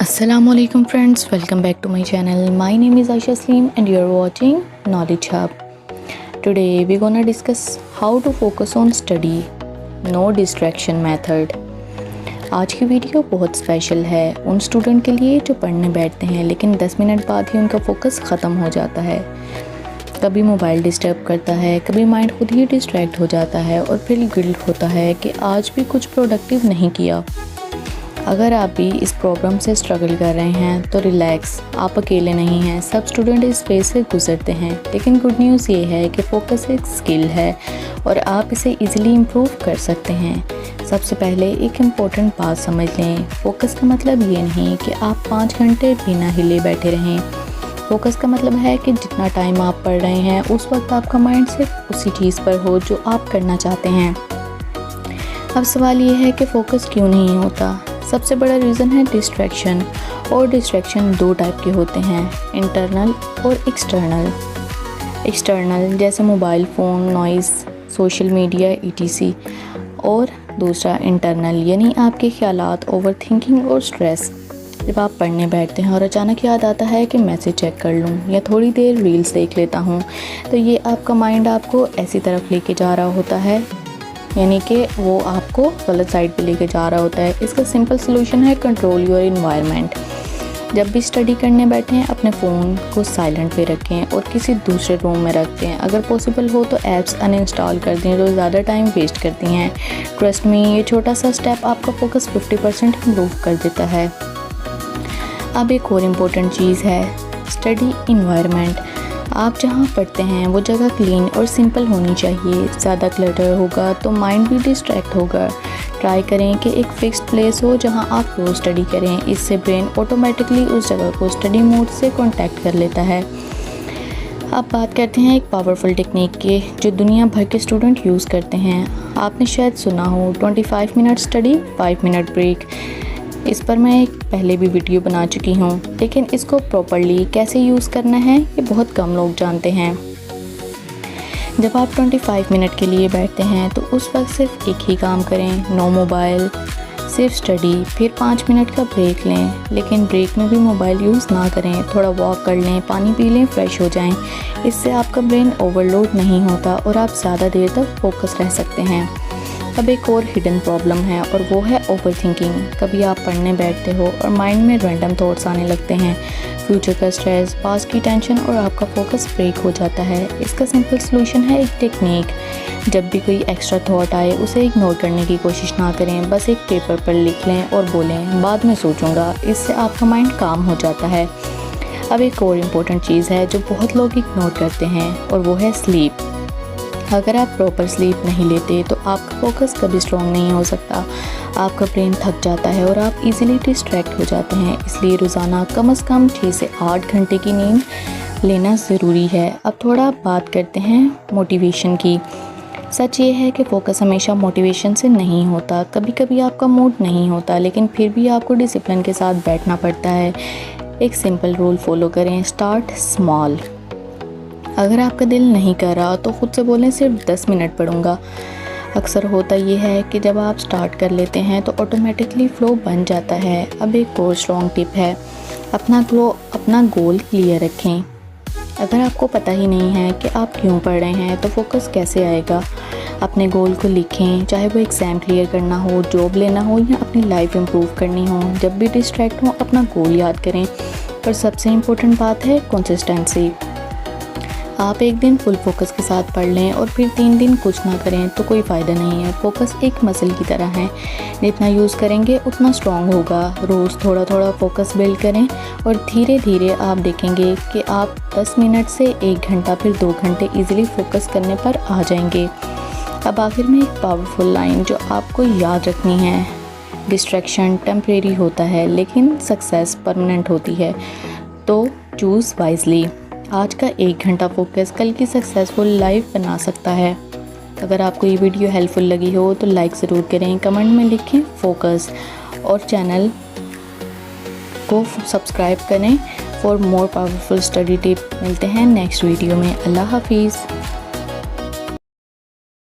Assalamualaikum friends, welcome back to my channel. My name is Aisha Slim and you are watching Knowledge Hub. Today we're gonna discuss how to focus on study, no distraction method. आज की video बहुत special है उन student के लिए जो पढ़ने बैठते हैं लेकिन 10 मिनट बाद ही उनका फोकस ख़त्म हो जाता है। कभी मोबाइल डिस्टर्ब करता है, कभी माइंड खुद ही डिस्ट्रैक्ट हो जाता है और फिर गिल्ट होता है कि आज भी कुछ प्रोडक्टिव नहीं किया। अगर आप भी इस प्रॉब्लम से स्ट्रगल कर रहे हैं तो रिलैक्स, आप अकेले नहीं हैं। सब स्टूडेंट इस फेज से गुजरते हैं, लेकिन गुड न्यूज़ ये है कि फोकस एक स्किल है और आप इसे इजीली इम्प्रूव कर सकते हैं। सबसे पहले एक इम्पोर्टेंट बात समझ लें, फोकस का मतलब ये नहीं कि आप 5 घंटे बिना हिले बैठे रहें। फोकस का मतलब है कि जितना टाइम आप पढ़ रहे हैं उस वक्त आपका माइंड सिर्फ उसी चीज़ पर हो जो आप करना चाहते हैं। अब सवाल ये है कि फ़ोकस क्यों नहीं होता। सबसे बड़ा रीज़न है डिस्ट्रैक्शन, और डिस्ट्रैक्शन 2 टाइप के होते हैं, इंटरनल और एक्सटर्नल। एक्सटर्नल जैसे mobile phone, noise, social media etc। और दूसरा इंटरनल यानी आपके ख्यालात, ओवर थिंकिंग और स्ट्रेस। जब आप पढ़ने बैठते हैं और अचानक याद आता है कि मैसेज चेक कर लूँ या थोड़ी देर रील्स देख लेता हूँ, तो ये आपका माइंड आपको ऐसी तरफ लेके जा रहा होता है, यानी कि वो आपको गलत साइड पे लेके जा रहा होता है। इसका सिंपल सलूशन है कंट्रोल योर इन्वायरमेंट। जब भी स्टडी करने बैठे हैं अपने फ़ोन को साइलेंट पे रखें और किसी दूसरे रूम में रख दें। अगर पॉसिबल हो तो ऐप्स अनइंस्टॉल कर दें जो ज़्यादा टाइम वेस्ट करती हैं। ट्रस्ट मी, ये छोटा सा स्टेप आपका फोकस 50% इम्प्रूव कर देता है। अब एक और इम्पोर्टेंट चीज़ है स्टडी इन्वायरमेंट। आप जहाँ पढ़ते हैं वो जगह क्लीन और सिंपल होनी चाहिए। ज़्यादा क्लटर होगा तो माइंड भी डिस्ट्रैक्ट होगा। ट्राई करें कि एक फिक्स्ड प्लेस हो जहाँ आप रोज़ स्टडी करें। इससे ब्रेन ऑटोमेटिकली उस जगह को स्टडी मोड से कॉन्टैक्ट कर लेता है। अब बात करते हैं एक पावरफुल टेक्निक की जो दुनिया भर के स्टूडेंट यूज़ करते हैं। आपने शायद सुना हो 25 मिनट स्टडी 5 मिनट ब्रेक। इस पर मैं एक पहले भी वीडियो बना चुकी हूँ, लेकिन इसको प्रॉपर्ली कैसे यूज़ करना है ये बहुत कम लोग जानते हैं। जब आप 25 मिनट के लिए बैठते हैं तो उस वक्त सिर्फ एक ही काम करें, नो मोबाइल, सिर्फ स्टडी। फिर 5 मिनट का ब्रेक लें, लेकिन ब्रेक में भी मोबाइल यूज़ ना करें। थोड़ा वॉक कर लें, पानी पी लें, फ्रेश हो जाएं। इससे आपका ब्रेन ओवरलोड नहीं होता और आप ज़्यादा देर तक फोकस रह सकते हैं। अब एक और हिडन प्रॉब्लम है और वो है ओवर थिंकिंग। कभी आप पढ़ने बैठते हो और माइंड में रैंडम थॉट्स आने लगते हैं, फ्यूचर का स्ट्रेस, पास्ट की टेंशन, और आपका फोकस ब्रेक हो जाता है। इसका सिंपल सलूशन है एक टेक्निक। जब भी कोई एक्स्ट्रा थॉट आए उसे इग्नोर करने की कोशिश ना करें, बस एक पेपर पर लिख लें और बोलें बाद में सोचूंगा। इससे आपका माइंड काम हो जाता है। अब एक और इम्पोर्टेंट चीज़ है जो बहुत लोग इग्नोर करते हैं और वो है स्लीप। अगर आप प्रॉपर स्लीप नहीं लेते तो आपका फोकस कभी स्ट्रॉन्ग नहीं हो सकता। आपका ब्रेन थक जाता है और आप इजीली डिस्ट्रैक्ट हो जाते हैं। इसलिए रोज़ाना कम से कम 6 से 8 घंटे की नींद लेना ज़रूरी है। अब थोड़ा बात करते हैं मोटिवेशन की। सच ये है कि फ़ोकस हमेशा मोटिवेशन से नहीं होता। कभी कभी आपका मूड नहीं होता, लेकिन फिर भी आपको डिसिप्लिन के साथ बैठना पड़ता है। एक सिंपल रूल फॉलो करें, स्टार्ट स्मॉल। अगर आपका दिल नहीं कर रहा तो ख़ुद से बोलें सिर्फ 10 मिनट पढ़ूंगा। अक्सर होता ये है कि जब आप स्टार्ट कर लेते हैं तो ऑटोमेटिकली फ़्लो बन जाता है। अब एक और स्ट्रॉन्ग टिप है, अपना गोल क्लियर रखें। अगर आपको पता ही नहीं है कि आप क्यों पढ़ रहे हैं तो फोकस कैसे आएगा। अपने गोल को लिखें, चाहे वो एग्ज़ाम क्लियर करना हो, जॉब लेना हो या अपनी लाइफ इम्प्रूव करनी हो। जब भी डिस्ट्रैक्ट हो अपना गोल याद करें। और सबसे इम्पोर्टेंट बात है कंसिस्टेंसी। आप एक दिन फुल फोकस के साथ पढ़ लें और फिर 3 दिन कुछ ना करें तो कोई फ़ायदा नहीं है। फोकस एक मसल की तरह है, जितना यूज़ करेंगे उतना स्ट्रॉन्ग होगा। रोज़ थोड़ा थोड़ा फोकस बिल्ड करें और धीरे धीरे आप देखेंगे कि आप 10 मिनट से 1 घंटा फिर 2 घंटे ईजिली फोकस करने पर आ जाएंगे। अब आखिर में एक पावरफुल लाइन जो आपको याद रखनी है, डिस्ट्रैक्शन टेम्परेरी होता है लेकिन सक्सेस परमानेंट होती है, तो चूज़ वाइजली। आज का 1 घंटा फोकस कल की सक्सेसफुल लाइफ बना सकता है। अगर आपको ये वीडियो हेल्पफुल लगी हो तो लाइक ज़रूर करें, कमेंट में लिखें फोकस, और चैनल को सब्सक्राइब करें for more powerful study tip. मिलते हैं नेक्स्ट वीडियो में। अल्लाह हाफिज़।